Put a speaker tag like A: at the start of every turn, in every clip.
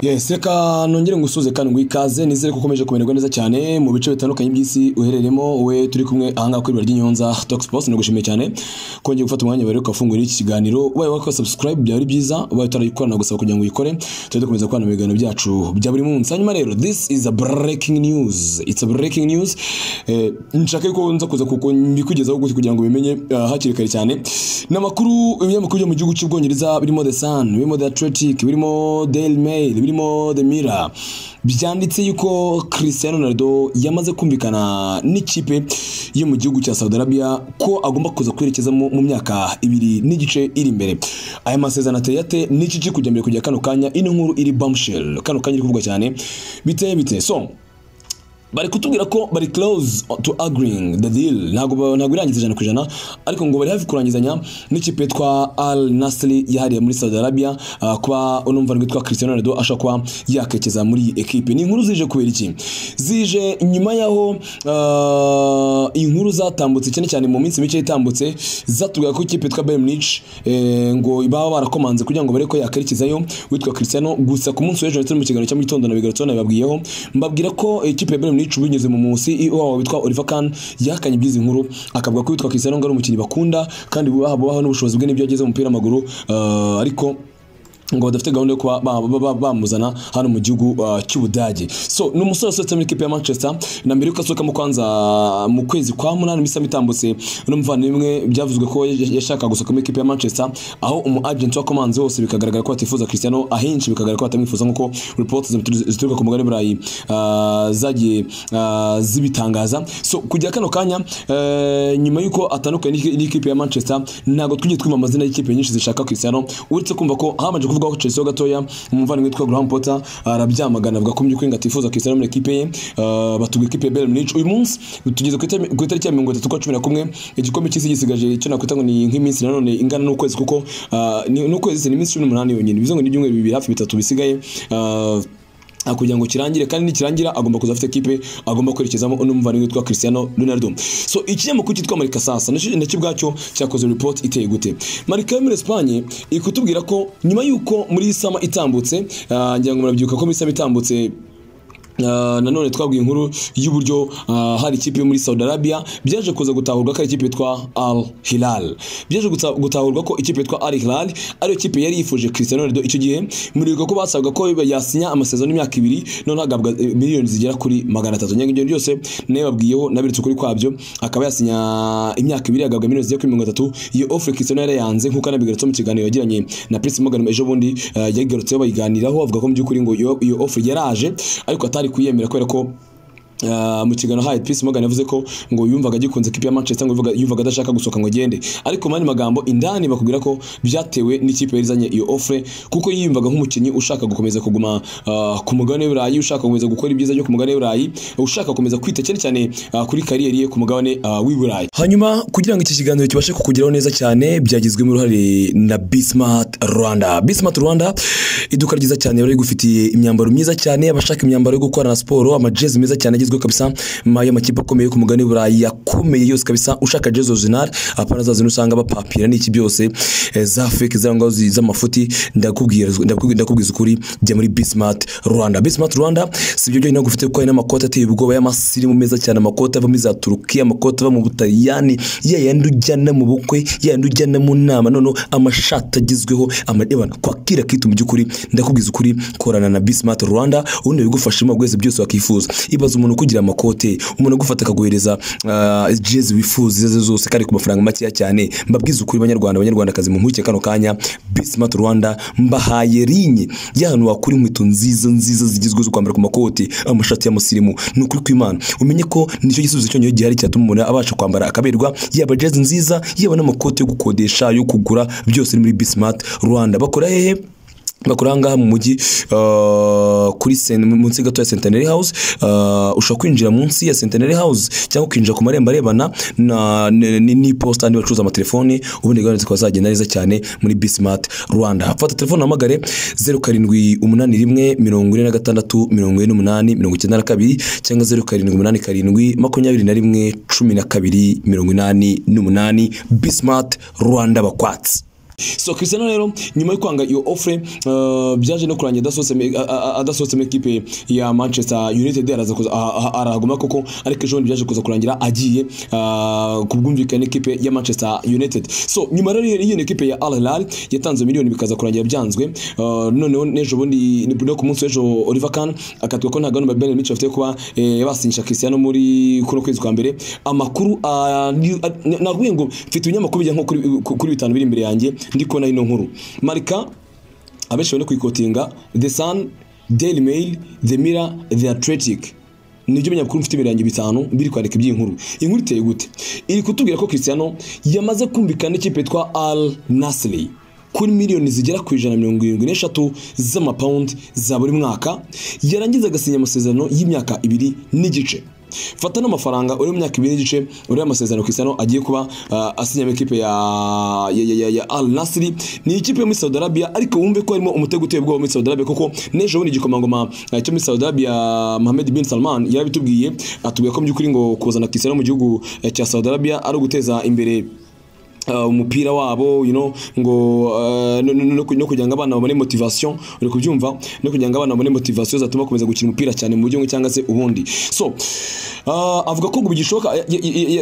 A: Yes, reka nongere ngusuze kandi ngwikaze nizere ko ukomeje kumererwa neza cyane mu bice bitandukanye by'isi uhereremo we turi kumwe ahanga kuri Bary'inyonza Talk Sports. Nagushimiye cyane kongeye gufata umwanya bari ukafungura iki kiganiro ubaye wako subscribe byari byiza ubaye utarayikora gusaba kugira ngo uyikore tujye dukomeza kwana mu biganiro byacu bya buri munsi. Hanyuma rero this is a breaking news, it's a breaking news. Nshaka ko nza kuza kuko mbikugezaho kugira ngo bimenye hakiri kare cyane n'amakuru ibinyamakuru byo mu gihugu cy'Ubwongereza birimo The Sun, birimo The Athletic, birimo Daily Mail, birimo The Mirror byanditse yuko CRISTIANO Ronaldo yamaze kumvikana n'ikipe yo mu gihugu cya Saudi Arabia ko agomba kuza kwerekeza mu myaka 2 n'igice iri imbere. Aya masezerano ateyate n'iki kujya mbere kujya kano kanya ino nkuru iri bombshell, kano kanya iri kuvuga cyane bite so bari kutubwira ko bari close to agreeing the deal, ntago irangiza 100% ariko ngo bari hafi kurangizanya n'ikipe twa NASSR yahariye muri Saudi Arabia kuba unumva rwitwa CRISTIANO Ronaldo ashaka kwa yakekeza muri equipe. Ni inkuru zije kubera iki? Zije nyuma yaho inkuru zatambutse cyane mu minsi mike itambutse zatubwira ko ikipe twa Bayern Munich ngo ibaba barakomanze kugira ngo bare ko yakarikizayo witwa CRISTIANO. Gusa ku munsi w'ejo ndetse mu kiganiro cya mu gitondo nabigarutse nababwiyeho mbabwira ko ikipe ya Bayern binyuze mu CEO wabo witwa Oliver Kahn yakanye byizi nkuru akavuga ko witwa CRISTIANO ngari umukinnyi bakunda kandi baho n'ubushobozi bwe n'ibyo ageze mu mupira w'amaguru ariko ngo badafite gahunda yo kuba bamuzana hano mu gihugu cy'Ubudage. So ni umusore usohotse muri equipe ya Manchester na mbere yuko asohoka mu kwanza mu kwezi kwa 8 misamo itambutse n'umuvandimwe byavuzwe ko yashaka gusohoka muri equipe ya Manchester aho umu agent wa Comanzi wose bikagaragara ko atifuza CRISTIANO, ahenshi bikagaragara ko atamwifuza nkuko reports zituruka ku mugani burayi zagiye zibitangaza. So kujya kano kanya nyuma yuko atandukanye n'ikipe ya Manchester ntago twigiye twima amazina y'ikipe nyinshi zishaka CRISTIANO uretse kumva ko hamaje kuvuga ko Chelsea gatoya umuvandimwe witwa Graham Potter arabyamagana avuga ko by'ukuri ngatifuza CRISTIANO muri equipe ye. Batuga equipe ya Bayern Munich uyu munsi tugeze ku itariki ya 31 igikombe cy'isi gisigaje cyo nakwita ngo ni nk'iminsi nanone ingana n'ukwezi kuko n'ukwezi ni iminsi 18 yonyine bivuze ngo ni ibyumweru bibiri hafi 3 bisigaye kugira ngo kirangire kandi nikirangira agomba kuza afite equipe agomba kwerekezamo n'umuvandimwe witwa CRISTIANO Ronaldo. So ikinyamakuru cyitwa Marca sasa nacyo bwacyo cyakoze report iteye gute. Marca muri Espagne ikutubwira ko nyuma yuko muri sama itambutse ngira ngo murabyuka ko muri sama itambutse nanone twabwiye inkuru y'uburyo hari ikipe yo muri Saudi Arabia byaje kuza gutahurwa ko ikipe yitwa Al Hilal, byaje gutahurwa ko ikipe yitwa Al Hilal ari ikipe yari yifuje CRISTIANO Ronaldo icyo gihe muri ko basabwa ko yasinya amasezerano y'imyaka 2 none agabwa miliyoni zigera kuri 300. Nyang'ibyo byose naye babwiyeho nabiretse ukuri kwabyo akaba yasinya imyaka 2 agabwa miliyoni zigera kuri 300. Iyo offer CRISTIANO yari yanze nkuko nabigarutse mu kiganiro yagiranye na Prince Morgan ejo bundi yagarutseho bayiganiraho avuga ko mu by'ukuri ngo iyo offer yaraje ariko atari kuyemera kubera ko mu kiganiro hayi Prince Morgan yavuze ko ngo yumvaga gikunze ikipe ya Manchester ngo yumvaga adashaka gusoka ngo gende, ariko mani magambo indani bakubwira ko byatewe n'ikipe yarizanye iyo offer kuko yiyumvaga nk'umukinnyi ushaka gukomeza kuguma ku mugabane w'Uburayi, ushaka gukomeza gukora ibyiza byo ku mugabane w'Uburayi, ushaka gukomeza kwita cyane kuri kariyeri ye ku mugabane w'Uburayi. Hanyuma kugira ngo iki kiganiro kibashe kukugeraho neza cyane byagizwe mu ruhare na Bismart Rwanda. Bismart Rwanda iduka ryiza cyane bari gufitiye imyambaro myiza cyane abashaka imyambaro yo gukora na sport, amajezi meza cyane kabisa y'amakipe akomeye ku mugani w'Uburayi yakomeye yose kabisa. Ushaka jezi original apana zazo usanga bapapira n'iki byose za fake zangwa z'amafuti ndakubwiza ukuri jya muri Bismart Rwanda. Bismart Rwanda sibyo byo inagufite ko ina makota ateye ubwoba y'amasirimu meza cyane, amakota ava muri za Turukiya, amakota ava mu Butaliyani yayandi ujyana mu bukwe yayandi ujyana mu nama nono amashata agizweho amadebana kwakira kitu mu by'ukuri ndakubwiza ukuri korana na Bismart Rwanda ubundi bigufashimo bwese byose wakifuza. Ibaza umuntu kugira amakote umuntu gufata akaguhereza jezi wifuza zose kari ku mafaranga make cyane. Mbabwiza ukuri abanyarwandakazi mu nkuke kano kanya Bismart Rwanda mbahaye rinye y'ahantu wakuri inkweto nziza zigizwe zo kwambara ku makote amashati y'amusirimu. Nukuri kw'Imana umenye ko nicyo gisubizo cyonyo gihari cyatuma umuntu abasha kwambara akaberwa yaba jezi nziza yaba n'amakote yo gukodesha yo kugura byose muri Bismart Rwanda. Bakora hehe? Bakuranga mu mujyi kuri munsi gato ya Centenary House. Ushaka kwinjira munsi ya Centenary House cyangwa kwinjira ku marembo arebana ni posta andi bacuruza amatelefoni ubundi gahunda twazagenda neza cyane muri Bismart Rwanda. Fata telefone hamagare 0781 46 48 92 cyangwa 0787 21 12 88. Bismart Rwanda bakwatsi. So Cristiano rero nyuma yo kwanga iyo offer byaje no kurangira adasohotse mu equipe ya Manchester United araguma koko, ariko ejo byaje kuza kurangira agiye kubwumvikana equipe ya Manchester United. So nyuma rero iyo equipe ya Al Hilal yatanze miliyoni bikaza kurangira byanzwe. Noneho nejo bundi ni ku munsi w'ejo Oliver Kahn akatwa ko nta gahunda Bayern Munich afite kuba basinyisha Cristiano muri kuno kwezi kwa mbere. Amakuru naguye ngo mfite ibinyamakuru bijya nko kuri 5 biri imbere yanjye ndiko na ino nkuru. Marika abenshi bane kwikotinga The Sun, Daily Mail, The Mirror, The Athletic. Nibyo binyamakuru mfite imbere yanjye 5 biri kwandika iby'inkuru. Inkuru iteye gute? Iri kutubwira ko Cristiano yamaze kumvikana n'ikipe yitwa Al Nassr kuri miliyoni zigera ku 173 z'amapaundi za buri mwaka, yarangiza agasinya amasezerano y'imyaka 2 n'igice. Fata n'amafaranga uri mu myaka 2 n'igice uri amasezerano Cristiano agiye kuba asinya mu equipe ya Al Nassr. Ni ikipe yo muri Saudi Arabia, ariko wumve ko harimo umutego uteye ubwoba muri Saudi Arabia, kuko nejo bundi igikomangoma cyo muri Saudi Arabia Mohammed bin Salman yarabitubwiye, atubwiye ko mu by'ukuri ngo kuzana Cristiano mu gihugu cya Saudi Arabia ari uguteza imbere umupira wabo, ngo no kugira ngo abana babone motivation, uri kubyumva, no kugira ngo abana babone motivation zatuma komeza gukina umupira cyane mu buryo cyangwa se ubundi. So avuga ko bigishoboka,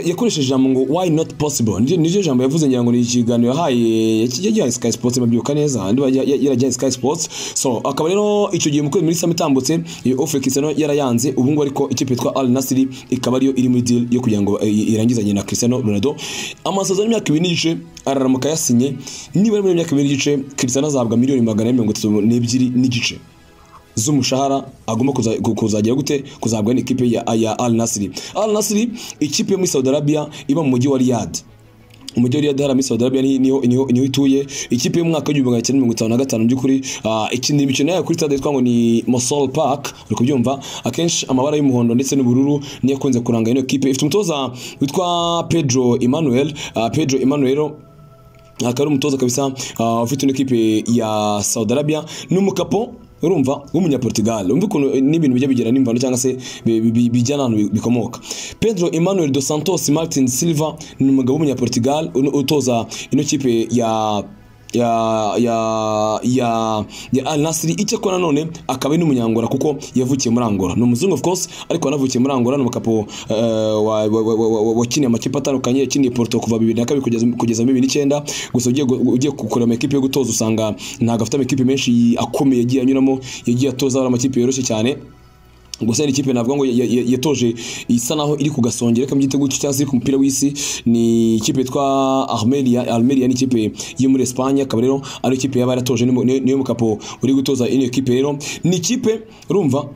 A: yakoresheje ijambo ngo why not possible. Niryo jambo yavuze ngira ngo ni ikiganiro yahaye Sky Sports, mabyuka neza andi yarajya Sky Sports. So akaba rero icyo gihe muri Sam itambutse iyo offer Cristiano yarayanze, ubu ngo ariko ikipe yitwa Al Nassr ikaba ariyo iri muri deal yo kugira ngo irangizanye na Cristiano Ronaldo. Amasezerano y'imyaka 2 n'igice araramuka yasinye, niba muri imyaka 2 n'igice Cristiano azahabwa miliyoni 132 n'igice z'umushahara agomba kuzagira gute kuzahabwa n'ikipe ya Al Nassr. Al Nassr ikipe yo muri Saudi Arabia iba mu mujyi wa Riyadh. Umujyi wa Riyadh muri Saudi Arabia niho ituye. Ikipe yo mu mwaka wa 1955 by'ukuri ikindi imikino yayo kuri stade yitwa ngo ni Mosul Park, uri kubyumva. Akenshi amabara y'umuhondo ndetse n'ubururu niyo akunze kuranga ino kipe. Ifite umutoza witwa Pedro Emmanuel akaba ari umutoza kabisa ufite ino kipe ya Saudi Arabia. N'umukapo urumva w'umunyaportugal, umva ukuntu n'ibintu bijya bigira n'imvano cyangwa se bijyana bikomoka. Pedro Emmanuel dos Santos Martin Silva ni umugabo w'umunyaportugal utoza ino kipe ya Al Nassr. Icyo akora none akaba ari n'umunyangora kuko yavukiye muri Angola. Ni umuzungu of course, ariko anavukiye muri Angola. N'umukapo wakiniye amakipe atandukanye, yakiniye Porto kuva 2002 kugeza 2009. Gusa ugiye gukora amakipe yo gutoza usanga ntago afite amakipe menshi akomeye yagiye anyuramo, yagiye atoza amakipe yoroshye cyane. Gusa ni ikipe navuga ngo yatoje isa naho iri kugasongera kambyite gutyo cyangwa se ku mupira w'isi. Ni ikipe yitwa Almeria ni ikipe yo muri Espagne, akaba rero ari ikipe yaba yaratoje niyo mukapo uri gutoza ino ikipe. Rero ni ikipe urumva,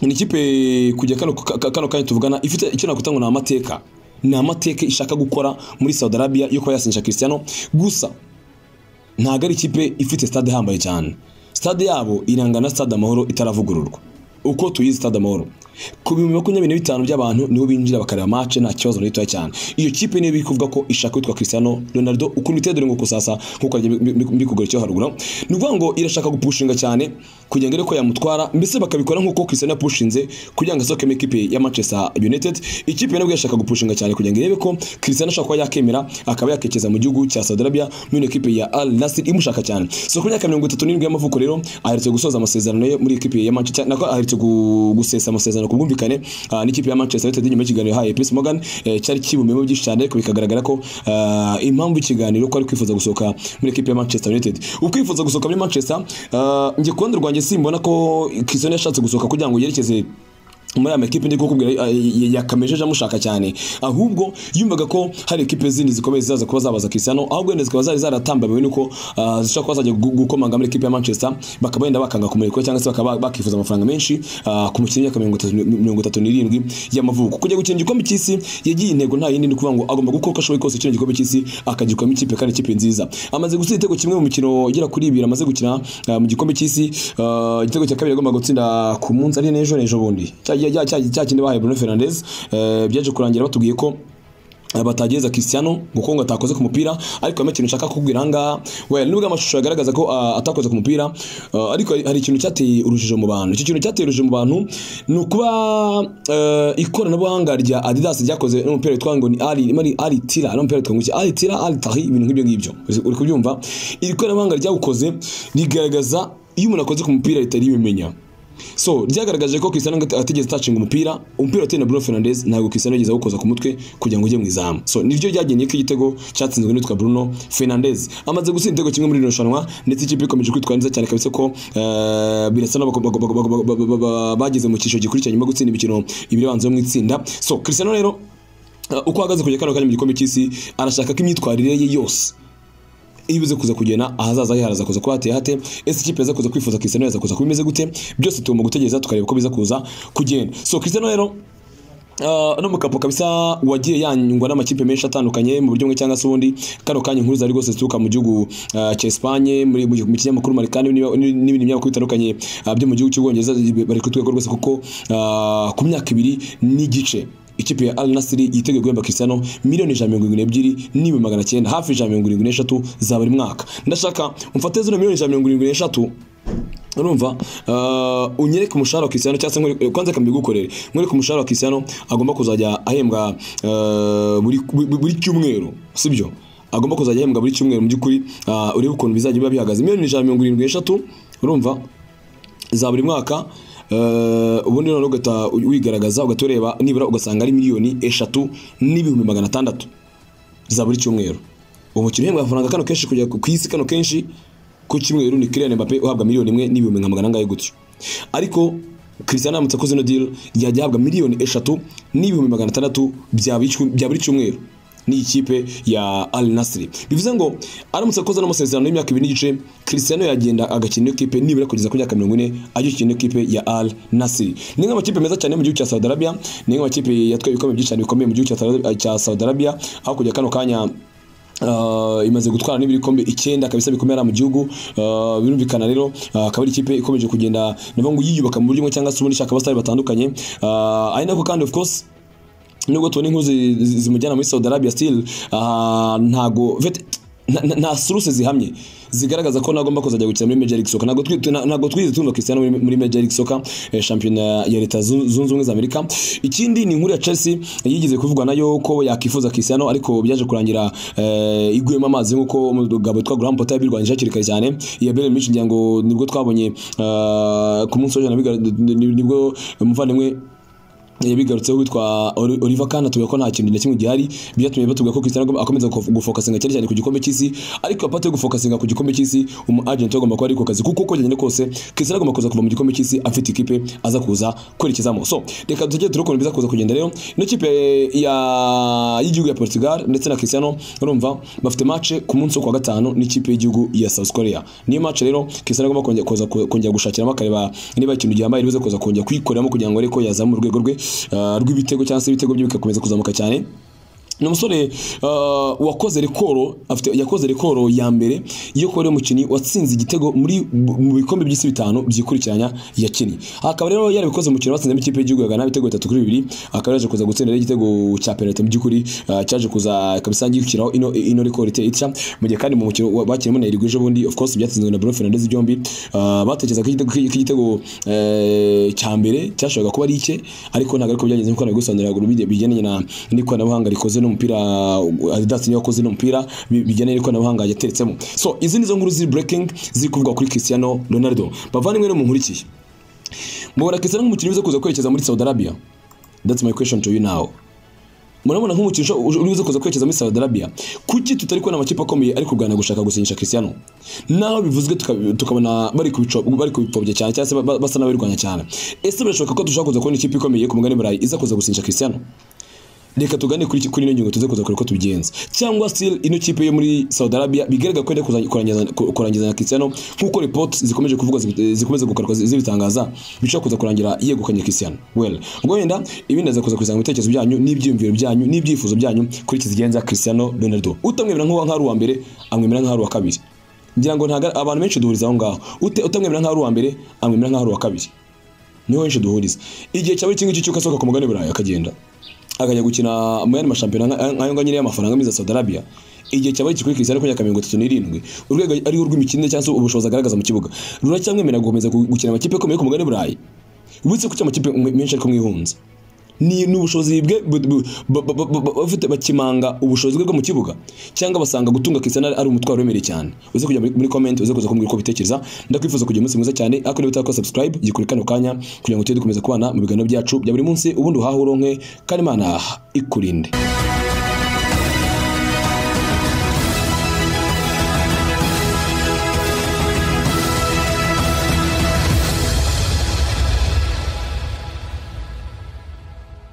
A: ni ikipe kujya kano kanya tuvugana ifite icyo nakutanga na amateka, ni amateka ishaka gukora muri Saudi Arabia yo kuba yasinyisha Cristiano. Gusa ntago ari ikipe ifite stade hambaye cyane. Stade yabo irangana stade Amahoro itaravugururwa uko tuyizi stade Amahoro. Ku 25 by'abantu niho binjira bakareba match nta kibazo n'itoya cyane. Iyo kipe niyo bikuvuga ko ishaka kwitwa Cristiano Ronaldo ukuntu itedore ngo kusasa nkuko mbikugora cyo haruguru. Ni uvuga ngo irashaka gupushinga cyane kugira ngo ko yamutwara, mbese bakabikora nkuko Cristiano pushinze kugira ngo asoke mu equipe ya Manchester United. Ikipe nabwo yashaka gupushinga cyane kugira ngo irebe ko Cristiano ashaka kuba yakemera akaba yakekeza mu gihugu cya Saudi Arabia muri equipe ya Al Nassr imushaka cyane. So kuri 37 y'amavuko rero aherutse gusoza amasezerano ye muri equipe ya Manchester, nako aherutse gusesa amasezerano kubumvikane n'ikipe ya Manchester United nyuma y'ikiganiro haye Piers Morgan cyari kibumemo byinshi cyane, ariko bikagaragara ko impamvu ikiganiro ko ari kwifuza gusoka muri equipe ya Manchester United. Ukwifuza gusoka muri Manchester ngiye kundi rwanjye simbona ko Cristiano yashatse gusoka kugira ngo yerekeze muri amakipe ndi kukubwira yakamejeje amushaka cyane, ahubwo yumvaga ko hari ekipe zindi zikomeye zizaza kuba zabaza Cristiano, ahubwo ndetse zikaba zaratambawe nuko zishaka kuba zajya gukomanga muri ekipe ya Manchester, bakaba yenda bakanga kumureka cyangwa se bakaba bakifuza amafaranga menshi ku mukinnyi ya 37 y'amavuko kujya gukina igikombe cy'isi. Yagiye intego nta yindi kuvuga ngo agomba gukora ashoboye kose ikino gikombe cy'isi akagikomba ikipe kandi ikipe nziza. Amaze gutsinda igitego kimwe mu mikino igera kuri 2 amaze gukina mu gikombe cy'isi. Igitego cya kabiri agomba gutsinda ku munsi ari nejo bundi cyakindi bahaye Bruno Fernandes. Byaje kurangira batubwiye ko batageza Cristiano guko ngo atakoze ku mupira, ariko ame kintu nshaka kukubwira hanga nubwo amashusho yagaragaza ko atakoze ku mupira, ariko hari ikintu cyateye urujijo mu bantu. Iki kintu cyateye urujijo mu bantu ni ukuba ikoranabuhanga rya Adidas ryakoze n'umupira witwa ngo ni Ali Tira, n'umupira witwa ngo Ali Tira Ali Tahi, ibintu nk'ibyo ngibyo uri kubyumva. Iri koranabuhanga ryagukoze rigaragaza iyo umuntu akoze ku mupira ritari bimenya. So ryagaragaje ko Cristiano atigeze touching umupira wateye na Bruno Fernandes, ntabwo Cristiano yigeze awukoza ku mutwe kugira ngo ujye mu izamu. So niryo ryagenye ko igitego cyatsinzwe n'utwa Bruno Fernandes. Amaze gutsinda igitego kimwe muri irushanwa, ndetse ikipe ikomeje kwitwara neza cyane kabisa ko birasa bageze mu cyiciro gikurikiranye nyuma gutsinda imikino ibiri banze mu itsinda. So Cristiano rero uko ahagaze kujya kano kanya mu gikombe cy'isi, arashaka ko imyitwarire ye yose ibize kuza kugena ahazaza he haraza kuza kwateye hate, ese ikipe yaza kuza kwifuza Cristiano yaza kuza kubimeze gute, byose tugomba gutegereza tukareba ko biza kuza kugenda. So Cristiano rero no mukapo kabisa wagiye yanyungwa n'amakipe menshi atandukanye mu buryo bumwe cyangwa se ubundi. Kano kanya inkuru zari rwose zituruka mu gihugu cya Espagne muri mu kinyamakuru Marikani n'ibindi binyamakuru bitandukanye byo mu gihugu cy'Ubwongereza bari kutwego rwose kuko ku myaka 2 n'igice ikipe ya Al Nassr yiteguye guhemba Cristiano miliyoni 172,900, hafi 173 za buri mwaka. Ndashaka umfate zino miliyoni 173, urumva, unyereke umushahara wa Cristiano cyangwa se kwanza kambigukorere mwereke umushahara wa Cristiano agomba kuzajya ahembwa buri cyumweru, sibyo? Agomba kuzajya ahembwa buri cyumweru mu byukuri, urebe ukuntu bizajya biba bihagaze. Miliyoni 173, urumva, za buri mwaka. Ubundi none ugata wigaragaza ugatoreba nibura ugasanga ari miliyoni 3,600 za buri cyumweru. Umukino uhembwa amafaranga kano kenshi kujya ku isi kano kenshi ku cyumweru ni Kylian Mbappe uhabwa miliyoni 1,100,000 gutyo. Ariko Cristiano amutse akoze no deal yajya ahabwa miliyoni 3,600 bya buri cyumweru ni ikipe ya Al Nassr. Bivuze ngo aramutse akoze n'amasezerano y'imyaka 2 n'igice, Cristiano yagenda agakina ikipe nibura kugeza ku myaka 40 ajye gukina ikipe ya Al Nassr. Ni nk'amakipe meza cyane mu gihugu cya Saudi Arabia, ni nk'amakipe yatwaye ibikombe byinshi cyane bikomeye mu gihugu cya Saudi Arabia, aho kujya kano kanya imaze gutwara n'ibikombe 9 kabisa bikomera mu gihugu. Birumvikana rero akaba ari ikipe ikomeje kugenda nivuga ngo yiyubaka mu buryo bumwe cyangwa se ubundi shaka abasitari batandukanye. Ari nako kandi of course nubwo tubona inkuru zimujyana muri Saudi Arabia still ntago nta sources zihamye zigaragaza ko nagomba kuzajya gukina muri Major League Soccer. Ntago twize tumva Cristiano muri Major League Soccer, shampiyona ya Leta Zunze Ubumwe za Amerika. Ikindi ni inkuru ya Chelsea yigeze kuvugwa nayo ko yakifuza Cristiano, ariko byaje kurangira iguyemo amazi nk'uko umugabo witwa Graham Potter yabirwanyije hakiri kare cyane. Iya Bayern Munich ngo nibwo twabonye ku munsi w'ejo nibwo umuvandimwe yabigarutseho witwa Oliver Kahn atuye ko nta kintu na kimwe gihari, byatumye batuvuga ko Cristiano akomeza gufocusinga cyane ku gikombe cy'isi. Ariko apate gufocusinga ku gikombe cy'isi, agent agomba kuba ari ku kazi, kuko kugenda kose Cristiano agomba kuza kuva mu gikombe cy'isi afite ikipe aza kuza kwerekezamo. So reka tujye turukona biza kuza kugenda rero. No kipe y'igihugu ya Portugal ndetse na Cristiano urumva bafite match ku munsi wo kwa gatanu n'ikipe y'igihugu ya South Korea. Niyo match rero Cristiano agomba kongera gushakiramo akareba niba ikintu gihambaye bize kuza kongera kwikoreramo kugira ngo ariko yazamura urwego rwe rw'ibitego cyangwa se ibitego bye bikakomeza kuzamuka cyane. Ni umusore yakoze rekoro ya mbere yo kuba ari umukinnyi watsinze igitego mu bikombe by'isi 5 byikurikiranya yakinnye. Akaba rero yarabikoze umukino watsinze mu ikipe y'igihugu Ghana ibitego 3-2, akaba yaje kuza gutsindira igitego cya penalty mu by'ukuri cyaje kuza kabisa ngikiraho ino rekoro itca mu gihe kandi mu mukino bakirimo na Irigwe bundi of course byatsinzwe na Bruno Fernandes byombi. Batekereza ko igitego cya mbere cyashoboraga kuba ari icye, ariko ntabwo ariko byagenze nkuko nabigusobanurira ngo bigendanye na n'ikoranabuhanga rikoze umupira Adidas niyo yakoze n'umupira bijyana n'iko nabuhanga yateretsemo. So izi nizo nkuru ziri breaking ziri kuvuga kuri Cristiano Ronaldo. Bavandimwe no mu nkurikiye, mubona Cristiano nk'umukinnyi uza kuza kwerekeza muri Saudi Arabia? That's my question to you now. Murabona nk'umukinnyi uza kuza kwerekeza muri Saudi Arabia, kuki tutari kubona amakipe akomeye ari kurwana gushaka gusinyisha Cristiano? Naho bivuzwe tukabona bari kubipfobya cyane cyane se basa n'abirwanya cyane. Ese birashoboka ko dushaka kuza kubona ikipe ikomeye ku mugani burayi iza kuza gusinyisha Cristiano? Reka tugane kuri ino ngingo tuze kuza ko tubigenza. Cyangwa still ino kipe yo muri Saudi Arabia bigaragara ko kurangiza na Cristiano nkuko report zikomeje kuvuga zikomeza gukorwa zibitangaza bica kuza kurangira yegukanye Cristiano. Well, ngo wenda ibindi aza kuza kuzanga ibitekerezo byanyu n'ibyiyumviro byanyu n'ibyifuzo byanyu kuri kizigenza Cristiano Ronaldo. Utamwemera nk'ari uwa mbere amwemera nk'ari uwa kabiri. Ngira ngo ntaga abantu benshi duhuriza aho ngaho. Utamwemera nk'ari uwa mbere amwemera nk'ari uwa kabiri. Niho benshi duhuriza. Igihe cyawe kingi cyuka soka ku mugane burayi akagenda. akajya gukina mu yandi mashampiyona nk'ayo nganyine y'amafaranga meza Saudi Arabia, igihe cyabaye kuri Cristiano ku myaka 37 urwego ari urw'imikino cyangwa se ubushobozi agaragaza mu kibuga ruracyamwemerera gukomeza gukina amakipe akomeye ku mugabane Burayi, ubutse ku cyamakipe menshi ariko mwihunza ni n'ubushobozi bwe bafite bakimanga ubushobozi bwe bwo mu kibuga cyangwa basanga gutunga Cristiano ari umutwaro wemereye cyane. Uze kujya muri comment uze kuza kumbwira uko bitekereza, ndakwifuza kugira umunsi mwiza cyane ariko niba utakora subscribe gikuri kano kanya kugira ngo tujye dukomeza kubana mu biganiro byacu bya buri munsi, ubundi uhaha uronke kandi Imana ikurinde.